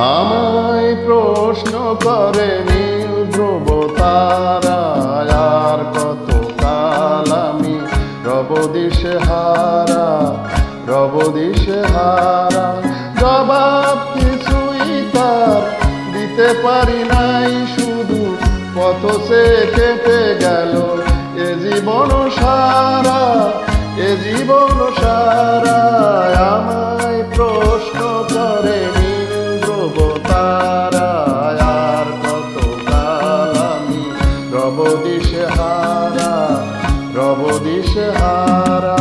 আমায় প্রশ্ন করে নীল ধ্রুব তারা, আর কত কাল আমি রব দিশেহারা, রব দিশেহারা। জবাব কিছুই তার দিতে পারি নাই, শুধু পথ সে কেটে গেল এ জীবন সারা, এ জীবন সারা। আমায় প্রশ্ন করে নীল ধ্রুব তারা, আর কত কাল আমি রব দিশেহারা, রব দিশেহারা।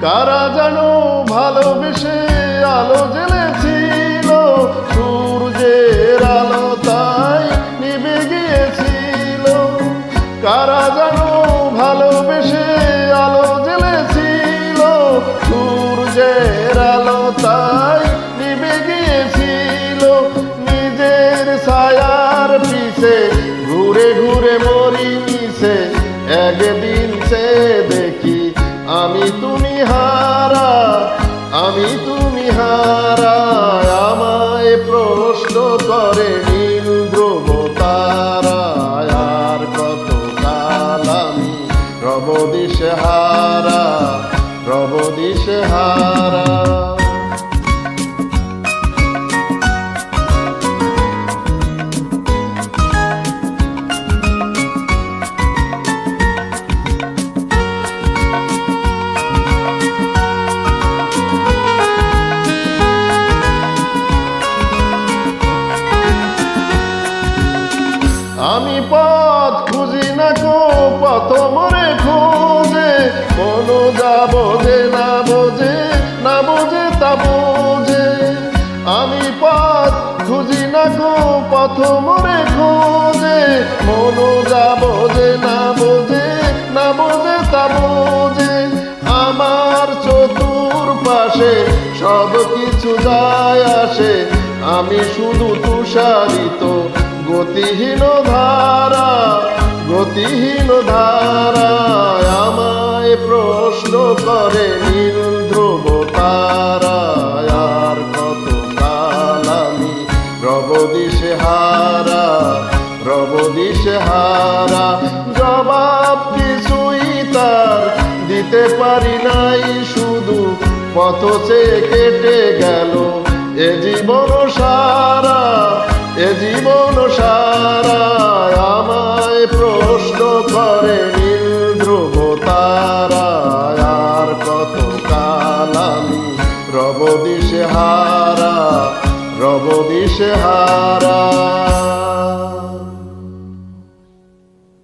কারা জানো ভালোবেসে আলো জ্বেলেছিল, সূর্যের আলো তাই নিভে গিয়েছিল। কারা জানো ভালোবেসে আলো জ্বেলেছিল, সূর্যের আলো তাই নিভে গিয়েছিল। নিজের ছায়ার পিছে ঘুরে ঘুরে মরি মিশে, একদিন সে দেখি আমি তুমি হারা, আমি তুমি হারা। আমায় প্রশ্ন করে নীল ধ্রুব তারা, আর কত কাল আমি রব দিশেহারা, রব দিশেহারা। আমি পথ খুঁজি না কো পথ মরে খোঁজে, মন যা বোঝে না বোঝে, না বোঝে তা বোঝে। আমি পথ খুঁজি না কো পথ মরে খোঁজে, মন যা বোঝে না বোঝে, না বোঝে তা বোঝে। আমার চতুর্পাশে সব কিছু যায় আসে, আমি শুধু তুষারিত গতিহীন ধারা, গতিহীন ধারা। আমায় প্রশ্ন করে নীল ধ্রুব তারা, আর কত কাল আমি রব দিশেহারা, রব দিশেহারা। জবাব কিছুই তার দিতে পারি নাই, শুধু পথ সে কেটে গেল এ জীবন সারা, এ জীবন সারা। আমায় প্রশ্ন করে নীল ধ্রুব তারা, আর কত কাল আমি রব দিশেহারা, রব দিশেহারা।